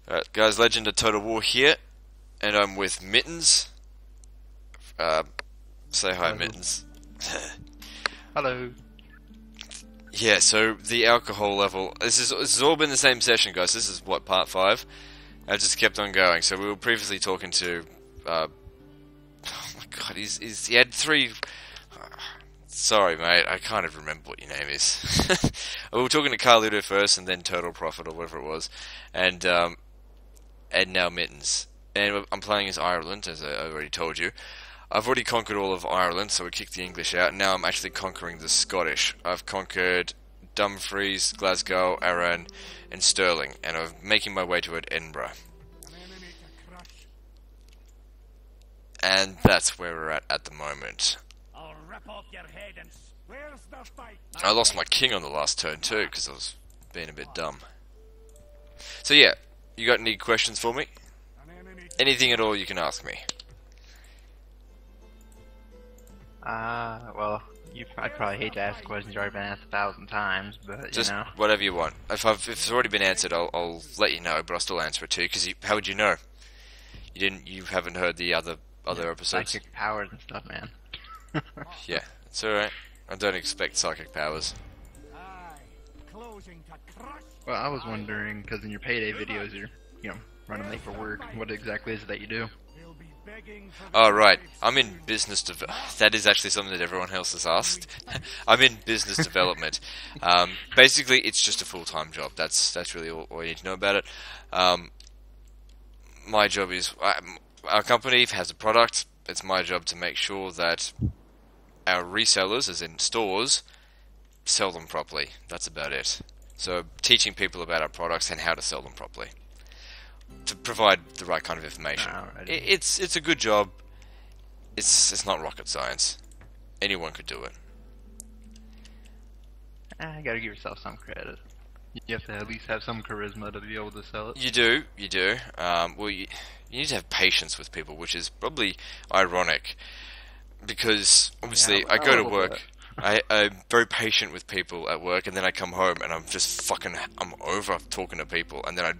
Alright, guys, Legend of Total War here, and I'm with Mittens. Say hi, Hello. Mittens. Hello. Yeah, so the alcohol level. This has all been the same session, guys. This is what, part 5? I just kept on going. So we were previously talking to. Oh my god, he had 3. Sorry, mate, I can't even remember what your name is. We were talking to Carlito first, and then Total Profit, or whatever it was, and now Mittens. And I'm playing as Ireland, as I already told you. I've already conquered all of Ireland, so we kicked the English out, and now I'm actually conquering the Scottish. I've conquered Dumfries, Glasgow, Arran, and Stirling, and I'm making my way to Edinburgh. And that's where we're at the moment. I'll rip off your head and where's the fight? I lost my king on the last turn too, because I was being a bit dumb. So yeah, you got any questions for me? Anything at all you can ask me. Well, I'd probably hate to ask questions you've already been asked 1,000 times, but Just you know. whatever you want. If it's already been answered, I'll let you know, but I'll still answer it too. Because how would you know? You haven't heard the other episodes. Psychic powers and stuff, man. Yeah, it's all right. I don't expect psychic powers. Aye, closing to crush. Well, I was wondering, because in your payday videos you're, running late for work, what exactly is it that you do? We'll be begging for Oh right, I'm in business that is actually something that everyone else has asked. I'm in business development. Basically, it's just a full-time job. That's really all you need to know about it. My job is our company has a product. It's my job to make sure that our resellers, as in stores, sell them properly. That's about it. So teaching people about our products and how to sell them properly, to provide the right kind of information. Alrighty. It's a good job. It's not rocket science. Anyone could do it. You gotta give yourself some credit. You have to at least have some charisma to be able to sell it. You do. Well, you need to have patience with people, which is probably ironic, because obviously Yeah, I go to a little work. bit. I'm very patient with people at work, and then I come home and I'm over talking to people, and then I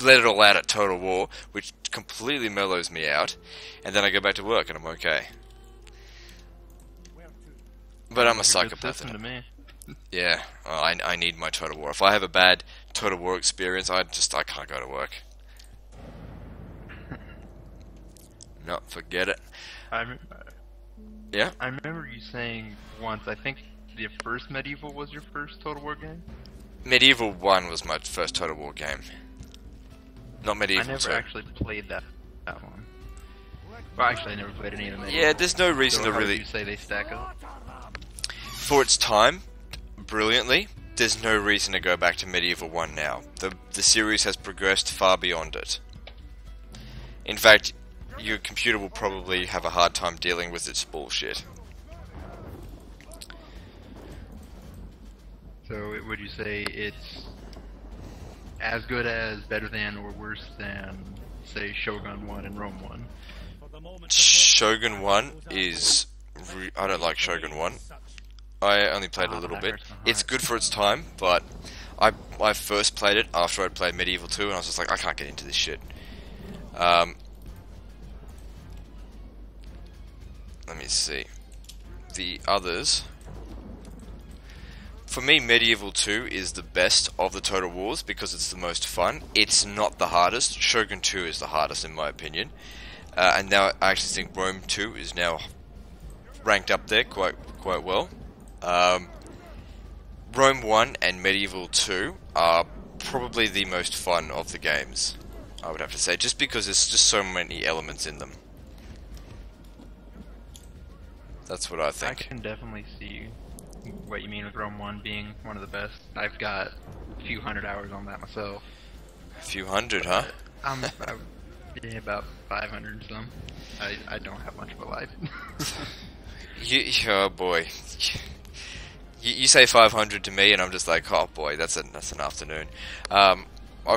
let it all out at Total War, which completely mellows me out, and then I go back to work and I'm okay. But I'm a Good psychopath. system to me. Yeah, I need my Total War. If I have a bad Total War experience, I can't go to work. No, forget it. Yeah? I remember you saying once, I think the first Medieval was your first Total War game? Medieval 1 was my first Total War game. Not Medieval I never 2. actually played that one. Well, actually, I never played any of the Medieval. Yeah, there's no reason So to how would really... you say they stack up? For its time, brilliantly, there's no reason to go back to Medieval 1 now. The series has progressed far beyond it. In fact, your computer will probably have a hard time dealing with its bullshit. So, would you say it's as good as, better than, or worse than, say, Shogun 1 and Rome 1? Shogun 1 is... I don't like Shogun 1. I only played a little that bit. hurts my heart. It's good for its time, but I first played it after I'd played Medieval 2, and I was just like, I can't get into this shit. Let me see. The others... For me, Medieval 2 is the best of the Total Wars because it's the most fun. It's not the hardest. Shogun 2 is the hardest in my opinion. And now I actually think Rome 2 is now ranked up there quite well. Rome 1 and Medieval 2 are probably the most fun of the games, I would have to say, just because there's just so many elements in them. That's what I I think. can definitely see what you mean with Rome 1 being one of the best. I've got a few hundred hours on that myself. A few hundred, huh? Yeah, about 500 and some. I don't have much of a life. Oh boy. You say 500 to me, and I'm just like, oh boy, that's an afternoon. I've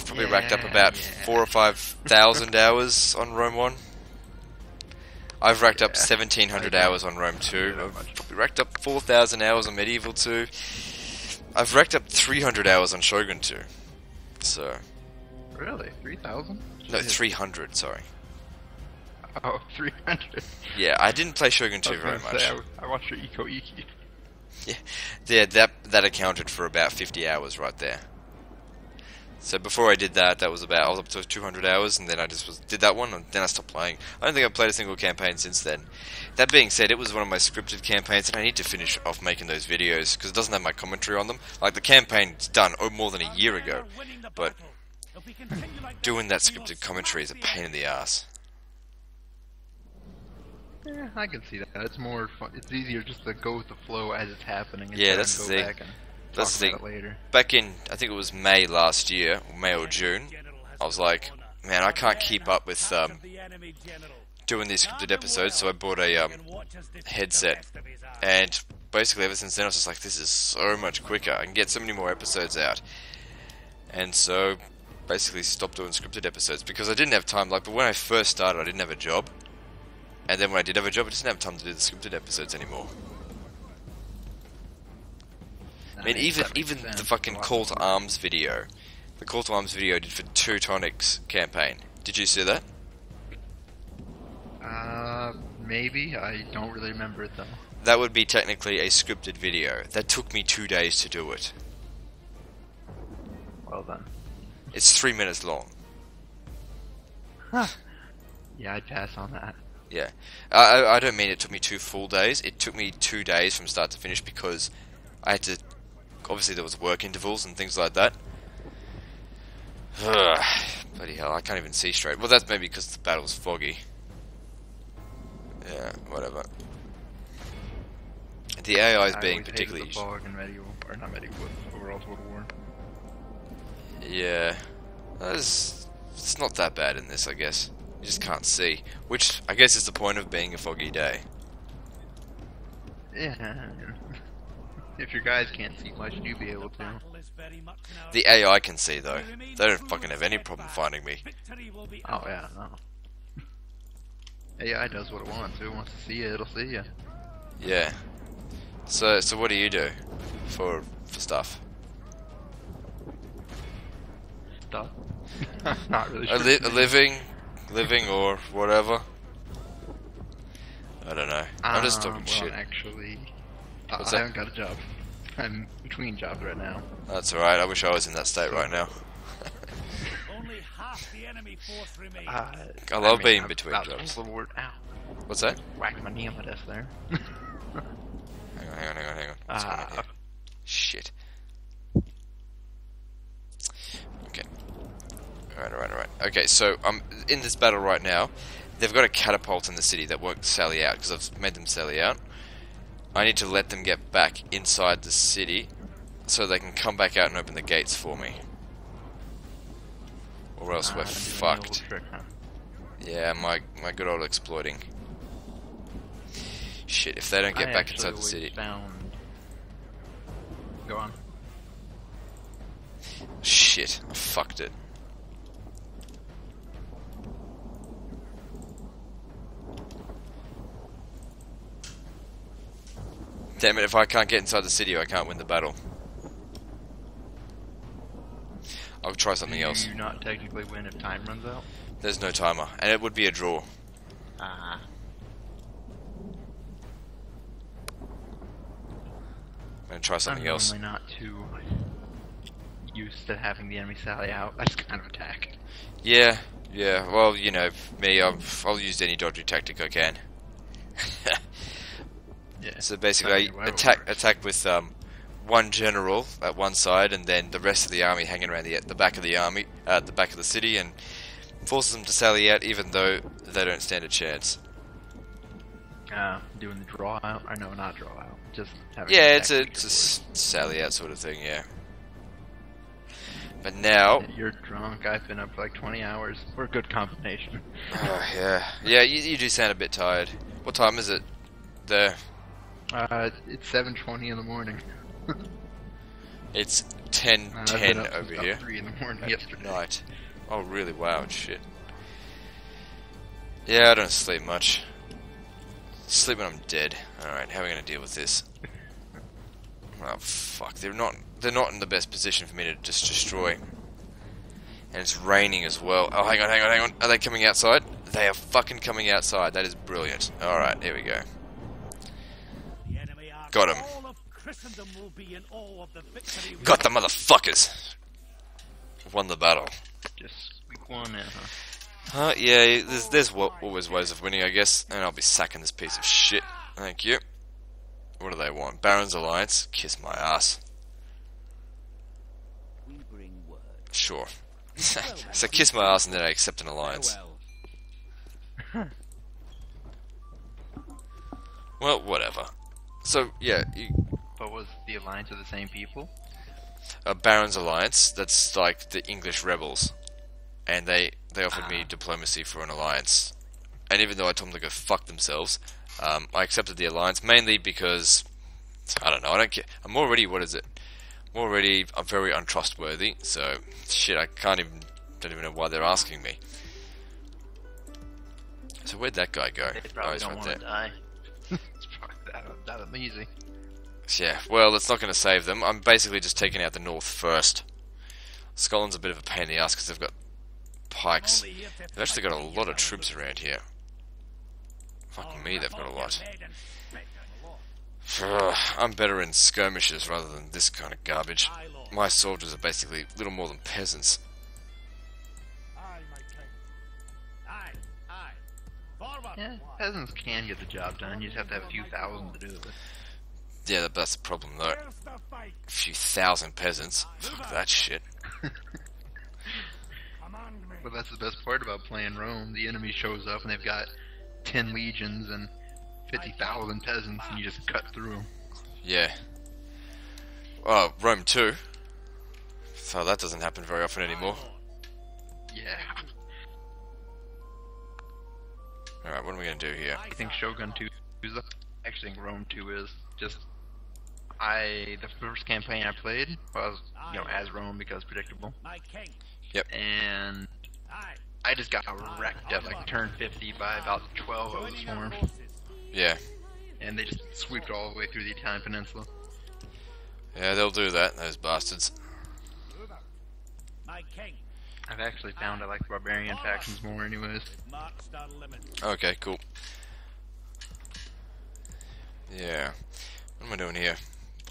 probably racked up about 4,000 or 5,000 hours on Rome 1. I've racked up 1,700 hours on Rome 2. I've probably racked up 4,000 hours on Medieval 2. I've racked up 300 hours on Shogun 2. So, Really? 3,000? No, 300. Sorry. Oh, 300. Yeah, I didn't play Shogun 2 very much. I watched your Eco Iki. Yeah, that accounted for about 50 hours right there. So before I did that, I was up to 200 hours, and then I just did that one, and then I stopped playing. I don't think I've played a single campaign since then. That being said, it was one of my scripted campaigns, and I need to finish off making those videos, because it doesn't have my commentary on them. Like, the campaign's done more than a year ago, but doing that scripted commentary is a pain in the ass. Yeah, I can see that. It's more fun. It's easier just to go with the flow as it's happening. And Yeah, that's go the thing. back and That's the talk thing. about it later. Back in, I think it was May last year, May or June, I was like, man, I can't keep up with doing these scripted episodes, so I bought a headset, and basically ever since then I was just like, this is so much quicker, I can get so many more episodes out, and so basically stopped doing scripted episodes, because I didn't have time. Like, but when I first started, I didn't have a job, and then when I did have a job, I just didn't have time to do the scripted episodes anymore. I mean, even the fucking Call to Arms video. The Call to Arms video I did for Teutonics campaign. Did you see that? Maybe. I don't really remember it though. That would be technically a scripted video. That took me 2 days to do it. Well then. It's 3 minutes long. Huh. Yeah, I'd pass on that. Yeah. I don't mean it took me 2 full days. It took me 2 days from start to finish, because I had to... Obviously there was work intervals and things like that. Bloody hell, I can't even see straight. Well, that's maybe because the battle's foggy. Yeah, whatever. The AI is being particularly... The fog in medieval, or not medieval, but overall Total War. Yeah. It's not that bad in this, I guess. You just can't see. Which, I guess, is the point of being a foggy day. Yeah. If your guys can't see, why should you be able to? The AI can see, though. They don't fucking have any problem finding me. Oh, yeah, no. AI does what it wants. If it wants to see you, it'll see you. Yeah. So what do you do for stuff? Stuff? Not really sure. Living or whatever. I don't know. I'm just talking well, shit. Actually, What's I that? haven't got a job. I'm between jobs right now. That's alright. I wish I was in that state right now. Only half the enemy force remains. I love being between jobs. Ow. What's that? Whacked my knee on my desk there. Hang on. What's going on here? Shit. Okay. Alright. Okay, so I'm in this battle right now. They've got a catapult in the city that won't sally out, because I've made them sally out. I need to let them get back inside the city so they can come back out and open the gates for me. Or else we're fucked. Trick, huh? Yeah, my good old exploiting. Shit, if they don't get back inside the city... Go on. Shit, I fucked it. Damn it, if I can't get inside the city, I can't win the battle. I'll try something else. Do you not technically win if time runs out? There's no timer, and it would be a draw. Ah. I'm gonna try something else. I'm normally not too used to having the enemy sally out. I just kind of attack. Yeah. Well, you know, me, I'll use any dodgy tactic I can. Yeah. So basically, I attack with one general at one side, and then the rest of the army hanging around the back of the army, the back of the city, and forces them to sally out, even though they don't stand a chance. Doing the draw out? Or no, not draw out. Just having Yeah, it's a sally out sort of thing, yeah. But now... You're drunk, I've been up for like 20 hours. We're a good combination. Oh, yeah. Yeah, you do sound a bit tired. What time is it there? It's 7:20 in the morning. It's 10:10 over here. 3 in the morning yesterday. Night. Oh, really? Wow, shit. Yeah, I don't sleep much. Sleep when I'm dead. Alright, how are we gonna deal with this? Oh, fuck. They're not in the best position for me to just destroy. And it's raining as well. Oh, hang on, hang on, hang on. Are they coming outside? They are fucking coming outside. That is brilliant. Alright, here we go. The enemy are Got him. all of Christendom will be in awe of the victory we Got the motherfuckers! Won the battle. Just squeak one in, huh? Yeah, there's always ways of winning, I guess. And I'll be sacking this piece of shit. Thank you. What do they want? Baron's Alliance? Kiss my ass. we bring word. Sure. So kiss my ass and then I accept an alliance. Well, whatever. So, yeah, But was the alliance of the same people? Baron's Alliance, that's like the English rebels. And they offered me diplomacy for an alliance. And even though I told them to go fuck themselves, I accepted the alliance mainly because, I don't know, I don't care. I'm already very untrustworthy, so shit, don't even know why they're asking me. So where'd that guy go? They probably He's don't right want there. to die. It's probably that easy. Yeah, well, it's not going to save them. I'm basically just taking out the north first. Scotland's a bit of a pain in the ass because they've got pikes. They've actually got a lot of troops around here. Fuck me, they've got a lot. I'm better in skirmishes rather than this kind of garbage. My soldiers are basically little more than peasants. Aye, my king. Aye, aye. Forward. Yeah, peasants can get the job done. You just have to have a few thousand to do it. Yeah, that's the problem though. Where's the fight? A few thousand peasants. Fuck that shit. Command me. But that's the best part about playing Rome. The enemy shows up and they've got 10 legions and 50,000 peasants, and you just cut through them. Yeah. Oh, Rome 2. So that doesn't happen very often anymore. Yeah. Alright, what are we going to do here? I think Shogun 2 is up. I actually think Rome 2 is just. The first campaign I played was, as Rome because predictable. My king. And Aye. I just got wrecked at like turn 50 by about 12 of the swarms. Yeah. And they just sweeped all the way through the Italian peninsula. Yeah, they'll do that, those bastards. My king. I've actually found I like the barbarian factions more anyways. Marched our limit. Okay, cool. Yeah. What am I doing here?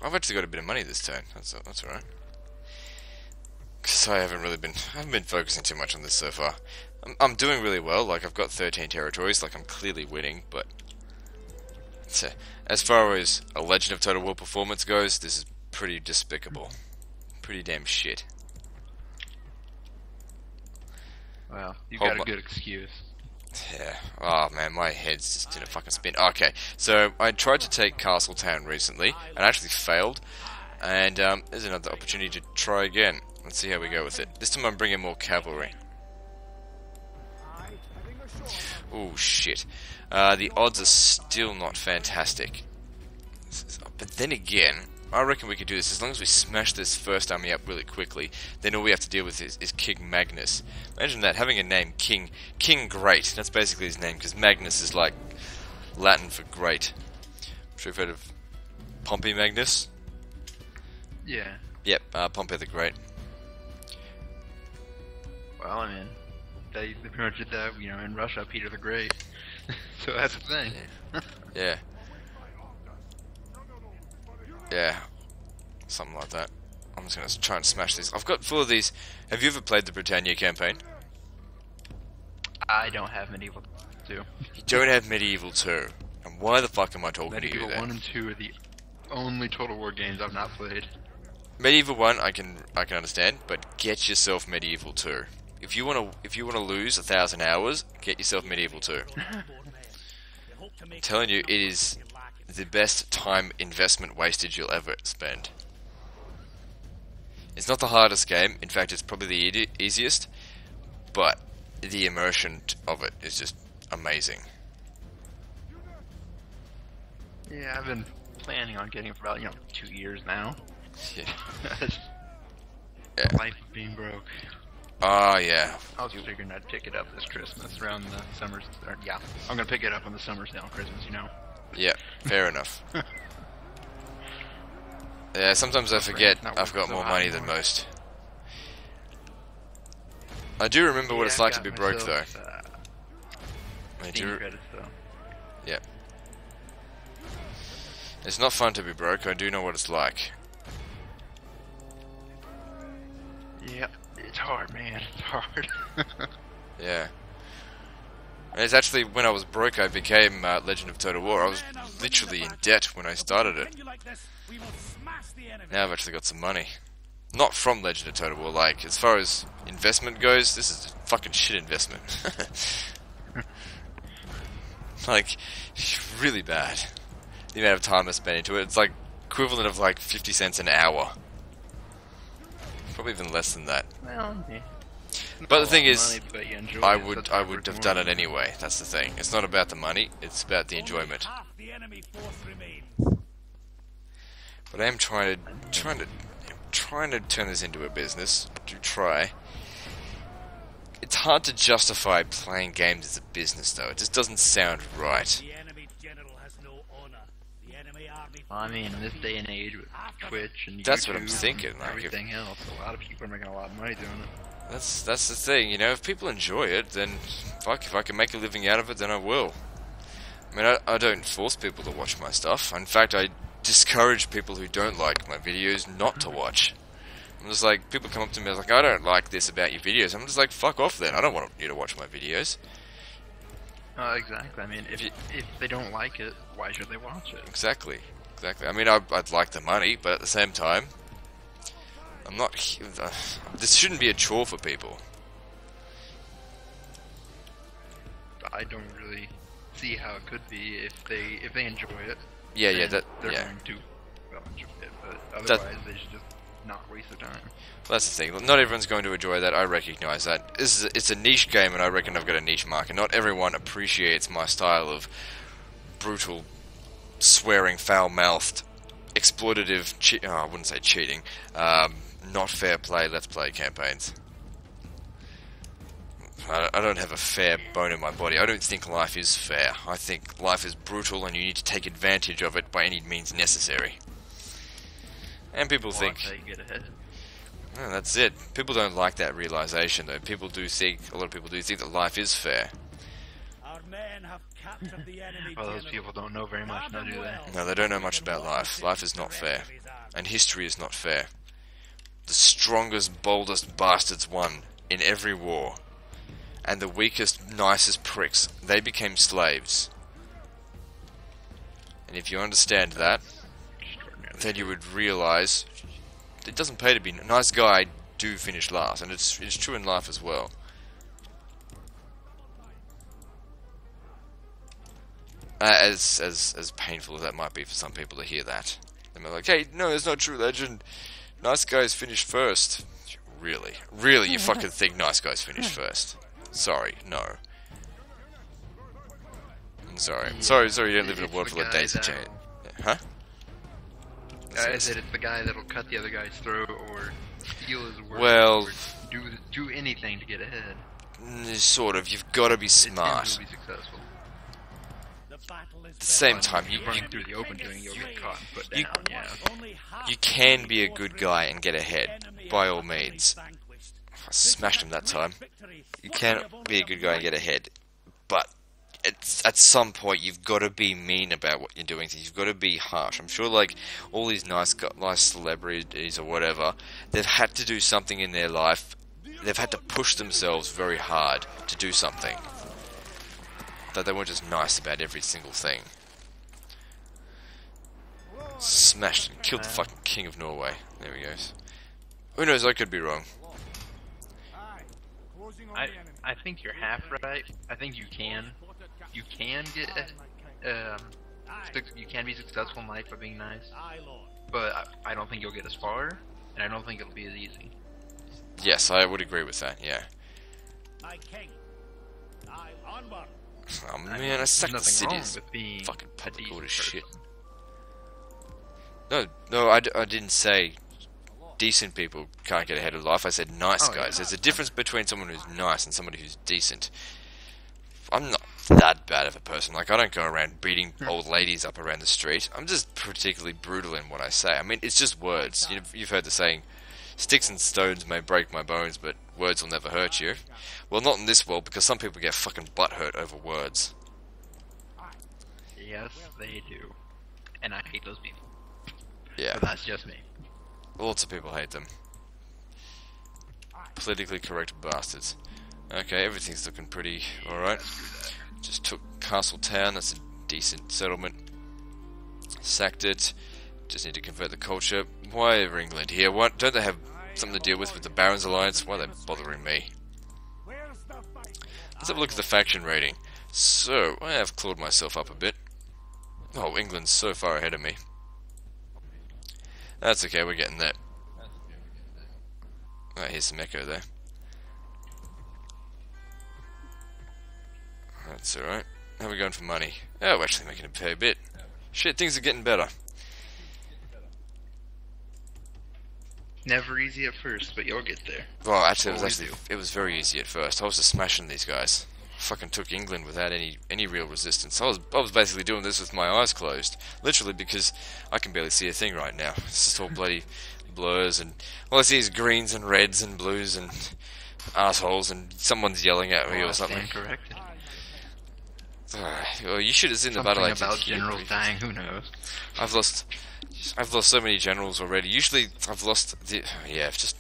I've actually got a bit of money this turn. That's alright. Because I haven't been focusing too much on this so far. I'm doing really well, like I've got 13 territories, like I'm clearly winning, but as far as a Legend of Total War performance goes, this is pretty despicable. Pretty damn shit. Well, you've Hold got a on. good excuse. Yeah. Oh man, my head's just in a fucking spin. Okay, so I tried to take Castletown recently, and actually failed. And there's another opportunity to try again. Let's see how we go with it. This time I'm bringing more cavalry. Oh shit. The odds are still not fantastic. But then again, I reckon we could do this as long as we smash this first army up really quickly. Then all we have to deal with is King Magnus. Imagine that, having a name, King Great. That's basically his name, because Magnus is like Latin for great. I'm sure you've heard of Pompey Magnus? Yeah. Yep, Pompey the Great. Well, I mean, they pretty much did that, in Russia, Peter the Great. So that's the thing. Yeah. Yeah. Something like that. I'm just going to try and smash these. I've got 4 of these. Have you ever played the Britannia campaign? I don't have Medieval 2. You don't have Medieval 2. And why the fuck am I talking to you Medieval then? 1 and 2 are the only Total War games I've not played. Medieval 1 I can understand, but get yourself Medieval 2. If you want to lose 1,000 hours, get yourself Medieval 2. I'm telling you, it is the best time investment wastage you'll ever spend. It's not the hardest game, in fact it's probably the easiest, but the immersion of it is just amazing. Yeah, I've been planning on getting it for about, 2 years now. Yeah. The life of being broke. Ah, yeah. I was figuring I'd pick it up this Christmas around the summer. Yeah, I'm gonna pick it up on the summer sale Christmas, Yeah, fair enough. Yeah, sometimes I forget I've got more money than most. I do remember what it's Yeah, like to got be broke, though. myself, I Steam do. credits though. Yeah. It's not fun to be broke. I do know what it's like. Yep, it's hard, man. It's hard. Yeah. And it's actually when I was broke I became Legend of Total War. I was literally in debt when I started it. Now I've actually got some money. Not from Legend of Total War, like, as far as investment goes, this is a fucking shit investment. Like, really bad. The amount of time I spent into it, it's like equivalent of like 50 cents an hour. Probably even less than that. Well, yeah. But the thing is, Money, but you enjoy I it, so would it's I worth would have more. done it anyway. That's the thing. It's not about the money, it's about the enjoyment. But I am trying to turn this into a business. To try. It's hard to justify playing games as a business, though. It just doesn't sound right. I mean, in this day and age with Twitch and That's what I'm YouTube thinking, and like, everything else, a lot of people are making a lot of money doing it. That's the thing, you know. If people enjoy it, then fuck. If I can make a living out of it, then I will. I mean, I don't force people to watch my stuff. In fact, I discourage people who don't like my videos not to watch. I'm just like, people come up to me like, I don't like this about your videos. I'm just like, fuck off then. I don't want you to watch my videos. Exactly. I mean, if they don't like it, why should they watch it? Exactly. I mean, I'd like the money, but at the same time, I'm not. This shouldn't be a chore for people. I don't really see how it could be if they enjoy it. Yeah, then that. they're Yeah. going to well enjoy it, but otherwise they should just not waste their time. That's the thing. Not everyone's going to enjoy that. I recognise that. It's a niche game, and I reckon I've got a niche market. Not everyone appreciates my style of brutal, swearing, foul-mouthed, exploitative. I wouldn't say cheating. Not fair play. Let's play campaigns. I don't have a fair bone in my body. I don't think life is fair. I think life is brutal, and you need to take advantage of it by any means necessary. And people Well, think. that's how you get ahead. No, that's it. People don't like that realization, though. A lot of people do think that life is fair. Well, those people don't know very much, now do they? No, they don't know much about life. Life is not fair. And history is not fair. The strongest, boldest bastards won in every war. And the weakest, nicest pricks, they became slaves. And if you understand that, then you would realize it doesn't pay to be a nice guy. Do finish last, and it's true in life as well. As painful as that might be for some people to hear that, they're like, "Hey, no, it's not true, Legend. Nice guys finish first." Really, you fucking think nice guys finish first? Sorry, no. I'm sorry. Sorry, you don't live in a world full of daisy chain. Huh? I said it's the guy that'll cut the other guy's throat or steal his work Well, or do anything to get ahead. Sort of. You've got to be It's him smart. who'll be successful. At the same time, Running through the open doing, you'll get caught and put you- down. Yeah. you can be a good guy and get ahead, by all means. I smashed him that time. You can be a good guy and get ahead, but at some point you've got to be mean about what you're doing. You've got to be harsh. I'm sure, like all these nice celebrities or whatever, they've had to do something in their life. They've had to push themselves very hard to do something. That they weren't just nice about every single thing. Smashed and killed the fucking king of Norway. There he goes. Who knows? I could be wrong. I think you're half right. I think you can get you can be successful in life by being nice, but I don't think you'll get as far, and I don't think it'll be as easy. Yes, I would agree with that. Yeah. Oh man, I suck the There's nothing wrong cities. with being Fucking a public decent order shit. person. No, I didn't say decent people can't get ahead of life. I said nice Oh, guys. yeah. There's a difference between someone who's nice and somebody who's decent. I'm not that bad of a person. Like, I don't go around beating old ladies up around the street. I'm just particularly brutal in what I say. I mean, it's just words. You've heard the saying, Sticks and stones may break my bones, but words will never hurt you. Well, not in this world, because some people get fucking butthurt over words. Yes, they do. And I hate those people. Yeah. But that's just me. Lots of people hate them. Politically correct bastards. Okay, everything's looking pretty alright. Just took Castle Town, that's a decent settlement. Sacked it. Just need to convert the culture. Why are England here? What, don't they have something to deal with the Barons Alliance? Why are they bothering me? Let's have a look at the faction rating. So, I have clawed myself up a bit. Oh, England's so far ahead of me. That's okay, we're getting there. Oh, here's some echo there. That's alright. How are we going for money? Oh, we're actually making a fair bit. Shit, things are getting better. Never easy at first, but you'll get there. Well, actually, it was very easy at first. I was just smashing these guys. Fucking took England without any real resistance. I was basically doing this with my eyes closed, literally, because I can barely see a thing right now. It's just all bloody blurs, and all I see is greens and reds and blues and assholes, and someone's yelling at me or something. Corrected. Well, you should have seen the battle I did about here. generals dying. Who knows? I've lost so many generals already. Usually, I've lost the just.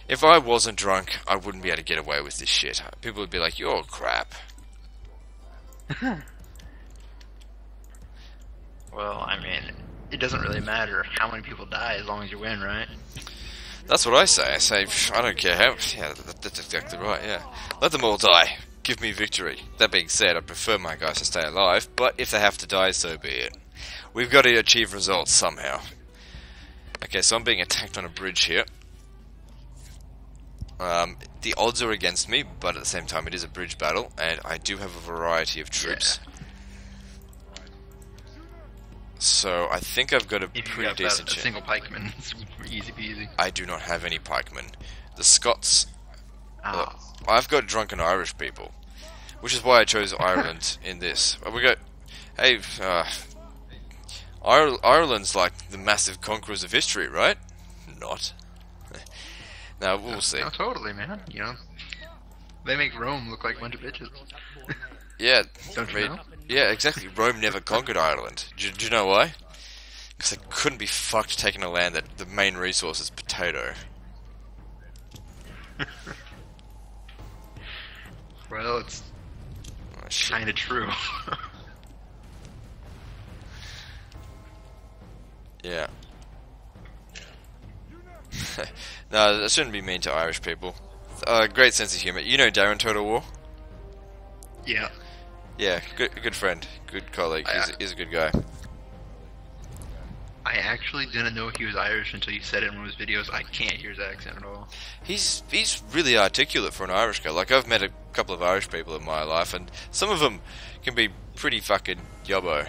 If I wasn't drunk, I wouldn't be able to get away with this shit. People would be like, "You're crap." Well, I mean, it doesn't really matter how many people die as long as you win, right? That's what I say. I say, I don't care how. Yeah, that's exactly right. Yeah, let them all die. Give me victory. That being said, I prefer my guys to stay alive, but if they have to die, so be it. We've got to achieve results somehow. Okay, so I'm being attacked on a bridge here. The odds are against me, but at the same time it is a bridge battle, and I do have a variety of troops. Yeah. So I think I've got a pretty decent chance. A single pikeman, it's easy peasy. I do not have any pikemen. The Scots... I've got drunken Irish people, which is why I chose Ireland in this. We got... Hey, Ireland's like the massive conquerors of history, right? Not. Now, we'll see. No, totally, man. You know, they make Rome look like a bunch of bitches. Yeah. Don't you know? Yeah, exactly. Rome never conquered Ireland. Do you know why? Because they couldn't be fucked taking a land that the main resource is potato. Well, it's kind of true. Yeah. No, that shouldn't be mean to Irish people. Great sense of humour. You know Darren Total War? Yeah. Yeah, good friend, good colleague. He's a good guy. I actually didn't know he was Irish until you said it in one of his videos. I can't hear his accent at all. He's really articulate for an Irish guy. Like, I've met a couple of Irish people in my life, and some of them can be pretty fucking yobbo.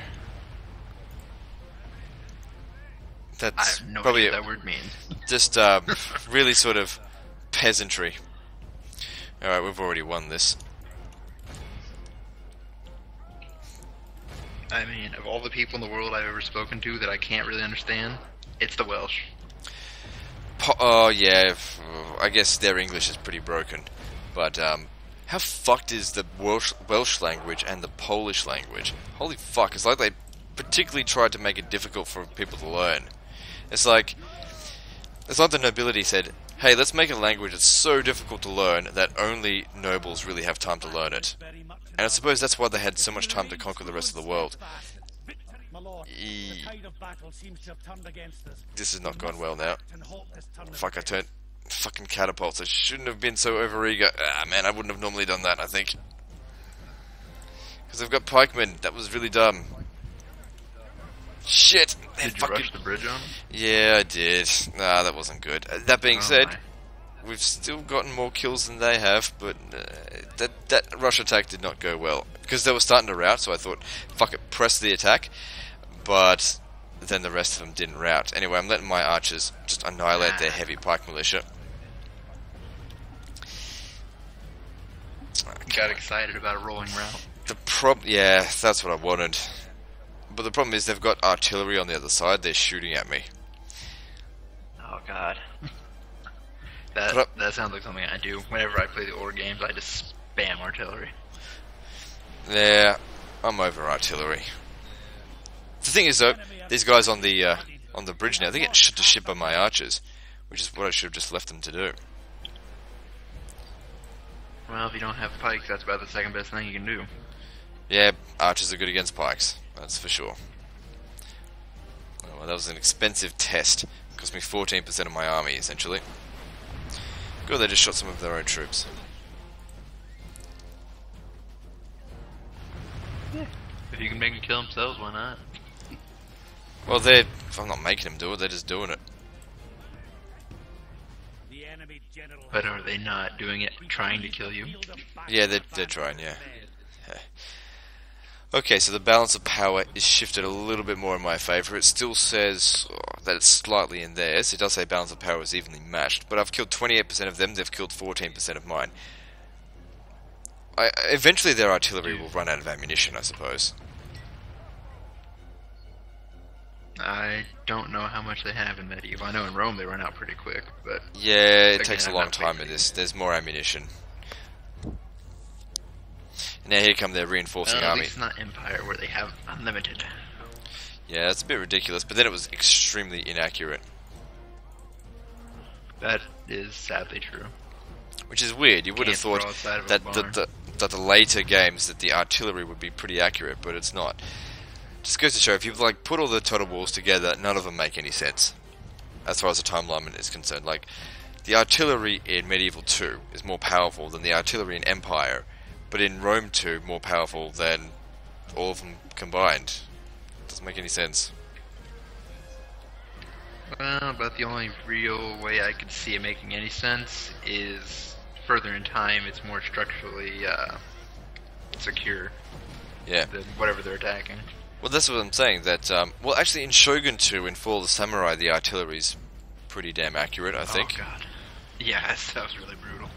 That's I have no probably idea what that word means. Just really sort of peasantry. Alright, we've already won this. I mean, of all the people in the world I've ever spoken to that I can't really understand, it's the Welsh. Oh yeah, I guess their English is pretty broken. But how fucked is the Welsh language and the Polish language? Holy fuck, it's like they particularly tried to make it difficult for people to learn. It's like the nobility said, hey, let's make a language that's so difficult to learn that only nobles really have time to learn it. And I suppose that's why they had so much time to conquer the rest of the world. This has not gone well now. Fuck, I turned fucking catapults. I shouldn't have been so overeager. Ah, man, I wouldn't have normally done that, I think. Because I've got pikemen. That was really dumb. Shit! Did you rush the bridge on him? Yeah, I did. Nah, that wasn't good. That being said, we've still gotten more kills than they have, but that rush attack did not go well. Because they were starting to rout, so I thought, fuck it, press the attack. But then the rest of them didn't rout. Anyway, I'm letting my archers just annihilate their heavy pike militia. Got excited about a rolling rout. Yeah, that's what I wanted. But the problem is they've got artillery on the other side. They're shooting at me. Oh god. That sounds like something I do. Whenever I play the ore games, I just spam artillery. Yeah, I'm over artillery. The thing is though, these guys on the bridge now, they're getting shit to shit by my archers, which is what I should have just left them to do. Well, if you don't have pikes, that's about the second best thing you can do. Yeah, archers are good against pikes, that's for sure. Oh, well, that was an expensive test. It cost me 14% of my army, essentially. Good, they just shot some of their own troops. If you can make them kill themselves, why not? Well, I'm not making them do it, they're just doing it. But are they not doing it, trying to kill you? Yeah, they're trying, yeah. Okay, so the balance of power is shifted a little bit more in my favour. It still says that it's slightly in theirs. It does say balance of power is evenly matched, but I've killed 28% of them, they've killed 14% of mine. Eventually their artillery will run out of ammunition, I suppose. I don't know how much they have in medieval. I know in Rome they run out pretty quick, but... Yeah, it takes a long time in this. There's more ammunition. Now here come their reinforcing at army. least not Empire, where they have unlimited. Yeah, that's a bit ridiculous, but then it was extremely inaccurate. That is sadly true. Which is weird. You would have thought that the later games that the artillery would be pretty accurate, but it's not. Just goes to show, if you like put all the total wars together, none of them make any sense. As far as the timeline is concerned, like the artillery in Medieval 2 is more powerful than the artillery in Empire, but in Rome 2 more powerful than all of them combined. Doesn't make any sense. Well, about the only real way I could see it making any sense is further in time. It's more structurally secure. Yeah. Than whatever they're attacking. Well, that's what I'm saying, that, well, actually, in Shogun 2, in Fall of the Samurai, the artillery's pretty damn accurate, I think. Oh, God. Yeah, that was really brutal.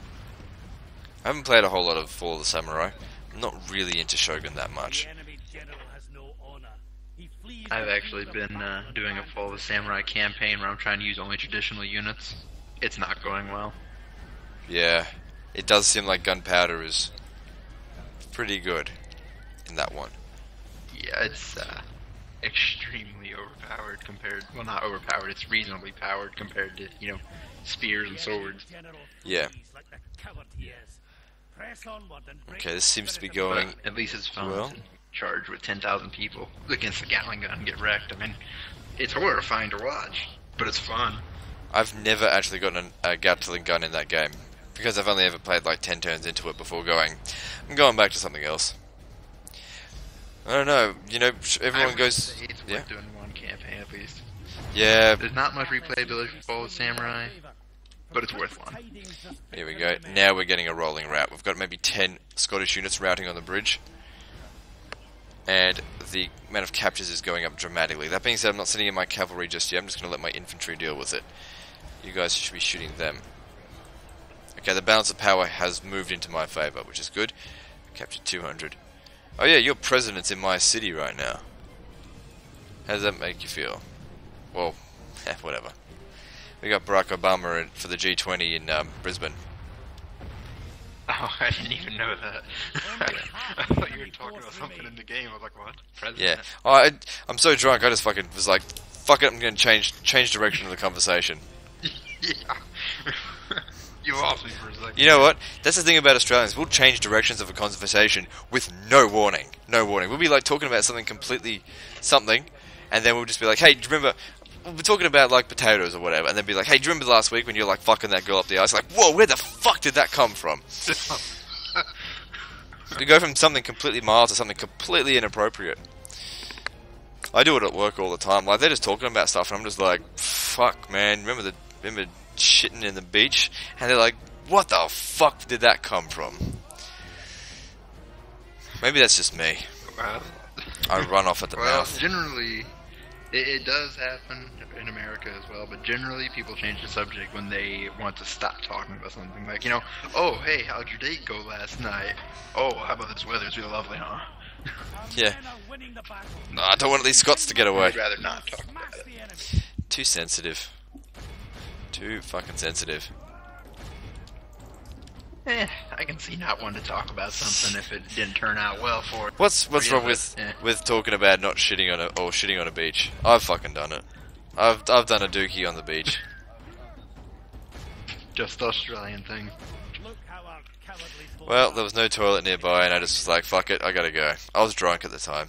I haven't played a whole lot of Fall of the Samurai. I'm not really into Shogun that much. I've actually been doing a Fall of the Samurai campaign where I'm trying to use only traditional units. It's not going well. Yeah, it does seem like gunpowder is pretty good in that one. Yeah, it's extremely overpowered compared... Well, not overpowered, it's reasonably powered compared to, you know, spears and swords. Yeah. Okay, this seems to be going... But at least it's fun well. to charge with 10,000 people against a Gatling gun and get wrecked. I mean, it's horrifying to watch, but it's fun. I've never actually gotten a Gatling gun in that game, because I've only ever played like 10 turns into it before I'm going back to something else. I don't know, you know, everyone goes... It's worth doing one campaign at least. Yeah. There's not much replayability for Fall of Samurai, but it's worth one. Here we go. Now we're getting a rolling rout. We've got maybe 10 Scottish units routing on the bridge. And the amount of captures is going up dramatically. That being said, I'm not sending in my cavalry just yet. I'm just going to let my infantry deal with it. You guys should be shooting them. Okay, the balance of power has moved into my favour, which is good. Captured 200. Oh yeah, your president's in my city right now. How does that make you feel? Well, whatever. We got Barack Obama for the G20 in Brisbane. Oh, I didn't even know that. I thought you were talking about something in the game. I was like, what? President? Yeah. Oh, I'm so drunk, I just fucking was like, fuck it, I'm going to change direction of the conversation. Yeah. You lost me for a second. You know what? That's the thing about Australians. We'll change directions of a conversation with no warning. No warning. We'll be like talking about something completely... something, and then we'll just be like, hey, do you remember... We'll be talking about like potatoes or whatever, and then be like, hey, do you remember last week when you were like fucking that girl up the ass? Like, whoa, where the fuck did that come from? We go from something completely mild to something completely inappropriate. I do it at work all the time. Like, they're just talking about stuff, and I'm just like, fuck, man, remember shitting in the beach? And they're like, what the fuck did that come from? Maybe that's just me. I run off at the mouth. Generally, it does happen in America as well, but generally people change the subject when they want to stop talking about something. Like, you know, oh, hey, how'd your date go last night? Oh, how about this weather? It's really lovely, huh? Yeah. No, I don't want these Scots to get away. I'd rather not talk about it. Too sensitive. Too fucking sensitive. I can see not wanting to talk about something if it didn't turn out well for. What's you, wrong but, with talking about not shitting on shitting on a beach? I've fucking done it. I've done a dookie on the beach. just the Australian thing. Look how our cowardly soldiers Well, there was no toilet nearby, and I just was like, fuck it, I gotta go. I was drunk at the time.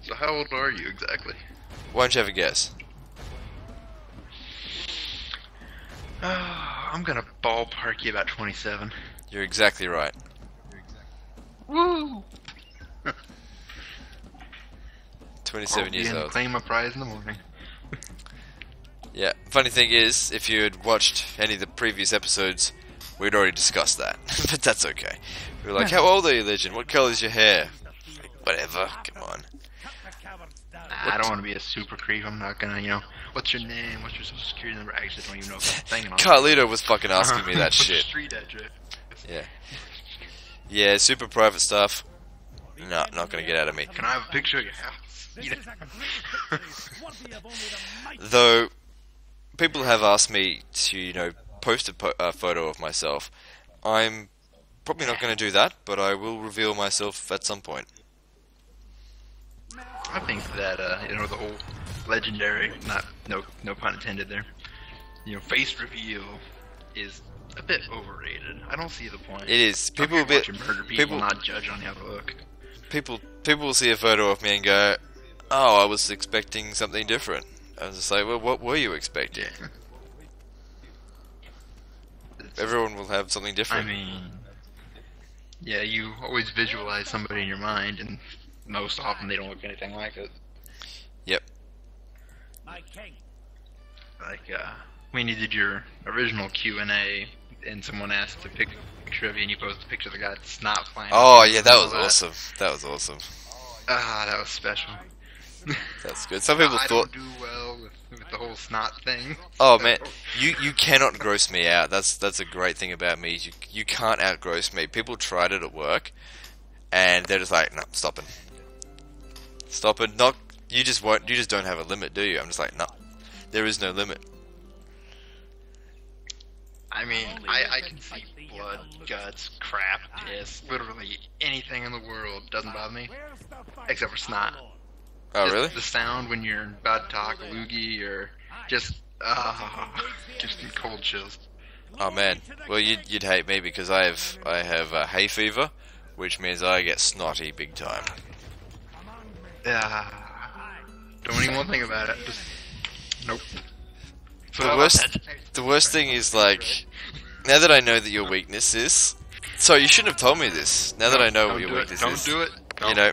So how old are you exactly? Why don't you have a guess? I'm gonna ballpark you about 27. You're exactly right. Woo! 27 years old. Claim a prize in the morning. Yeah. Funny thing is, if you had watched any of the previous episodes, we'd already discussed that. But that's okay. We were like, how old are you, Legend? What colour is your hair? Whatever. Come on. cut the cowards down. I don't want to be a super creep. I'm not gonna, what's your name? What's your social security number? I actually don't even know if I'm thinking on Carlito was fucking asking me that What's your shit. street address? Yeah. Yeah, super private stuff. No, not gonna get out of me. Can I have a picture of your house? This is a great victory, worthy of only the mighty. Though, people have asked me to, post a photo of myself. I'm probably not going to do that, but I will reveal myself at some point. I think that the whole legendary, no pun intended there. Face reveal is a bit overrated. I don't see the point. It is. People People will be, murder people, people- not judge on how they look. people will see a photo of me and go, "Oh, I was expecting something different." I was just like, "Well, what were you expecting?" Everyone will have something I different. mean, yeah, you always visualize somebody in your mind, and most often they don't look anything like it. Yep. My king. Like, when you did your original Q&A, and someone asked a picture of you, and you posted a picture of the guy that's snot flying. Oh yeah, that was awesome. That was awesome. Ah, that was special. That's good. Some people I thought, don't do well with the whole snot thing. "Oh man, you cannot gross me out." That's a great thing about me. You can't outgross me. People tried it at work, and they're just like, "No, stop it. Not you just won't. You just don't have a limit, do you?" I'm just like, "No, there is no limit." I mean, I can see blood, guts, crap, piss, literally anything in the world doesn't bother me, Where's the fight? except for snot. Oh Just really? The sound when you're about to talk a loogie, or just in cold chills. Oh man. Well, you'd hate me because I have hay fever, which means I get snotty big time. Don't even want to think about it. Just nope. So The worst thing is, like, now that I know that your weakness is, so you shouldn't have told me this. Now that I know what your weakness Don't is, do it. you know,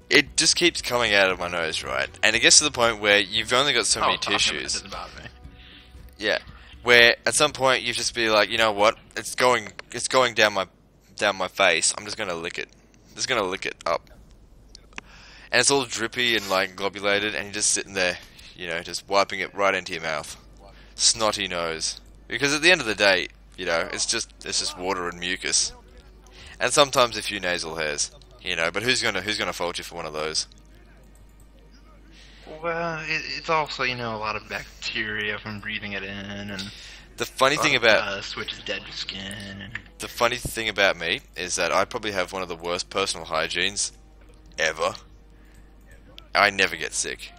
it just keeps coming out of my nose, right? And it gets to the point where you've only got so many tissues. Doesn't bother me. Yeah, where at some point you just be like, you know what? It's going down my face. I'm just gonna lick it. Just gonna lick it up, and it's all drippy and like globulated, and you're just sitting there, just wiping it right into your mouth. Snotty nose. Because at the end of the day, it's just water and mucus, and sometimes a few nasal hairs. But who's gonna fault you for one of those? Well, it's also a lot of bacteria from breathing it in, and The funny thing about dust, which is dead to skin. And the funny thing about me is that I probably have one of the worst personal hygienes ever. I never get sick.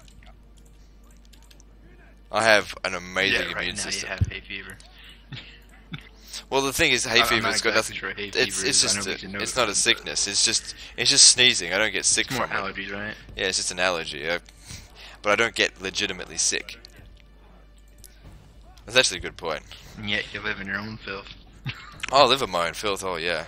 I have an amazing right immune now system. you have hay fever. Well, the thing is, hay I'm fever's not got exactly nothing. sure hay It's fever is. I just know we can know it's it, not a but sickness. It's just sneezing. I don't get sick It's more from it. allergies, right? Yeah, it's just an allergy. But I don't get legitimately sick. That's actually a good point. And yet you live in your own filth. Oh, I live in my own filth. Oh yeah.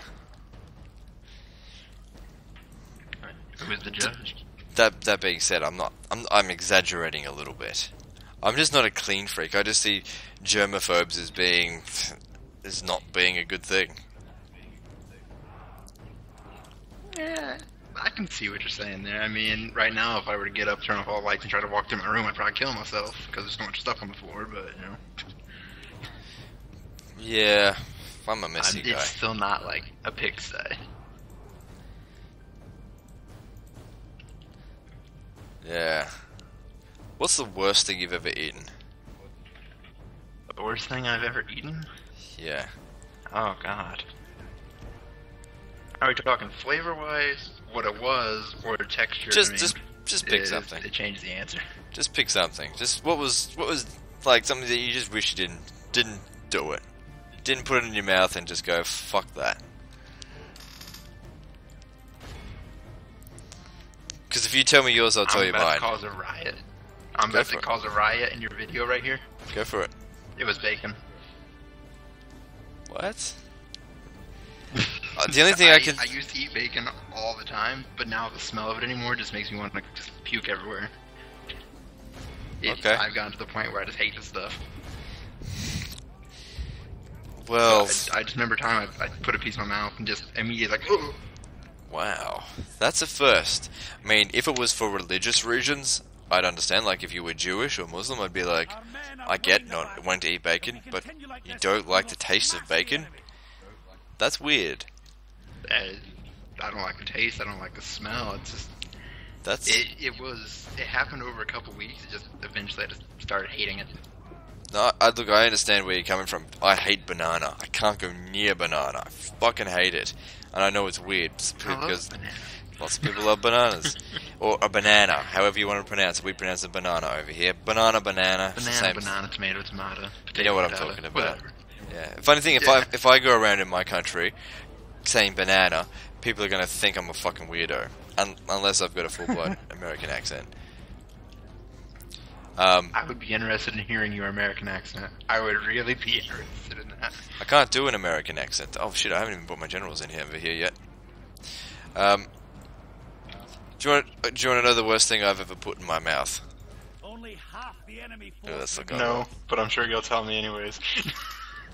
Who is the judge? That being said, I'm exaggerating a little bit. I'm just not a clean freak. I just see germaphobes as not being a good thing. Yeah, I can see what you're saying there. I mean, right now, if I were to get up, turn off all the lights, and try to walk through my room, I'd probably kill myself because there's so much stuff on the floor. But Yeah, I'm a messy guy. it's still not like a pigsty. Yeah. What's the worst thing you've ever eaten? The worst thing I've ever eaten? Yeah. Oh god. Are we talking flavor-wise, what it was, or texture? Just pick something. It changed the answer. Just pick something. Just what was like something that you just wish you didn't do it. Didn't put it in your mouth and just go fuck that. Because if you tell me yours, I'll tell you mine. I'm about to cause a riot. I'm about to cause a riot in your video right here. Go for it. It was bacon. What? The only thing I used to eat bacon all the time, but now the smell of it anymore just makes me want to just puke everywhere. Okay. I've gotten to the point where I just hate this stuff. Well, I just remember time I put a piece in my mouth and just immediately like, ugh. Wow, that's a first. I mean, if it was for religious reasons, I'd understand. Like, if you were Jewish or Muslim, I'd be like, I get not wanting to eat bacon, but you don't like the taste of bacon? That's weird. I don't like the taste, I don't like the smell, it's just... It happened over a couple weeks, it just eventually I just started hating it. No, look, I understand where you're coming from. I hate banana. I can't go near banana. I fucking hate it. And I know it's weird because lots of people love bananas. Or a banana, however you want to pronounce it. We pronounce it banana over here. Banana. Banana, tomato. Potato, you know what I'm talking about. Whatever. Yeah. Funny thing, if I go around in my country saying banana, people are going to think I'm a fucking weirdo. Unless I've got a full-blood American accent. I would be interested in hearing your American accent. I would really be interested in that. I can't do an American accent. Oh shit, I haven't even put my generals in here over here yet. Do you want to know the worst thing I've ever put in my mouth? Only half the enemy No, but I'm sure you'll tell me anyways.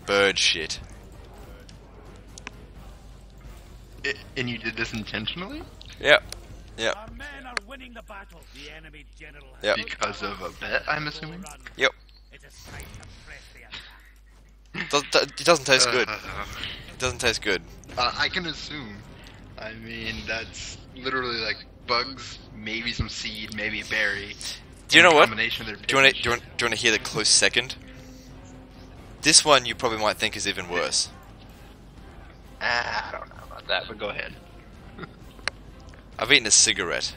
Bird shit. And you did this intentionally? Yep. Yep. Our men are winning the battle. The enemy general has Yep. Because of a bet, I'm assuming? Yep. It is time to press the attack. It doesn't taste good. It doesn't taste good. I can assume. I mean, that's literally like bugs, maybe some seed, maybe a berry. Do you know what? Of their Do you want to hear the close second? This one you probably might think is even worse. I don't know about that, but go ahead. I've eaten a cigarette.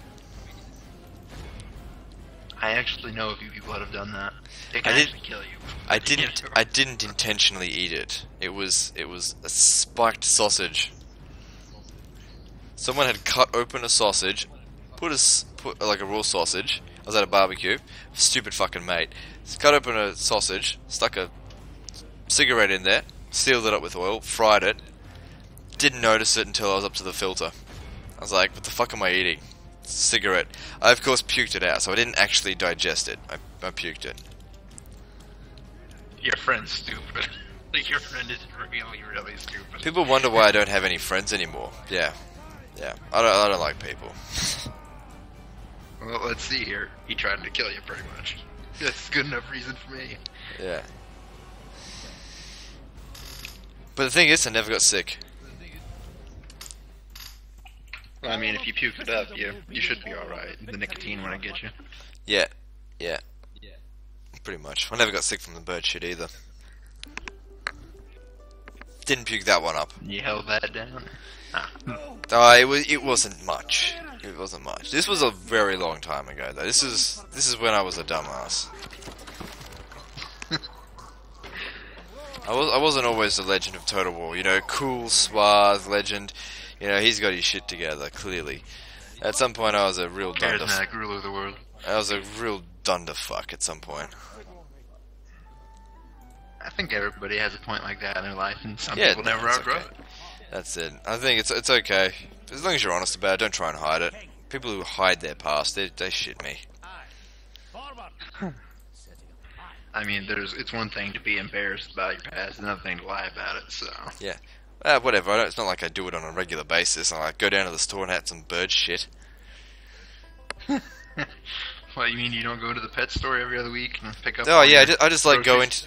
I actually know a few people that have done that. It can actually kill you. I didn't intentionally eat it. It was a spiked sausage. Someone had cut open a sausage, put like a raw sausage. I was at a barbecue. Stupid fucking mate. Cut open a sausage, stuck a cigarette in there, sealed it up with oil, fried it. Didn't notice it until I was up to the filter. I was like, what the fuck am I eating? Cigarette. I of course puked it out, so I didn't actually digest it. I puked it. Your friend's stupid. Your friend is really, really stupid. People wonder why I don't have any friends anymore. Yeah. Yeah. I don't like people. Well, let's see here. He tried to kill you pretty much. That's good enough reason for me. Yeah. But the thing is, I never got sick. Well, I mean, if you puke it up, you should be alright. The nicotine won't get you. Yeah. Yeah. Pretty much. I never got sick from the bird shit either. Didn't puke that one up. You held that down? Ah. It wasn't much. It wasn't much. This was a very long time ago though. This is when I was a dumbass. I wasn't always the Legend of Total War, you know, cool, suave legend. You know, he's got his shit together, clearly. At some point I was a real charismatic ruler of the world. I was a real dunderfuck at some point. I think everybody has a point like that in their life, and some people never outgrow it. That's it. I think it's okay. As long as you're honest about it, don't try and hide it. People who hide their past, they shit me. I mean, it's one thing to be embarrassed about your past, another thing to lie about it, so... Yeah. Whatever, it's not like I do it on a regular basis. I like go down to the store and have some bird shit. What, you mean you don't go to the pet store every other week and pick up... Oh yeah, I just like go into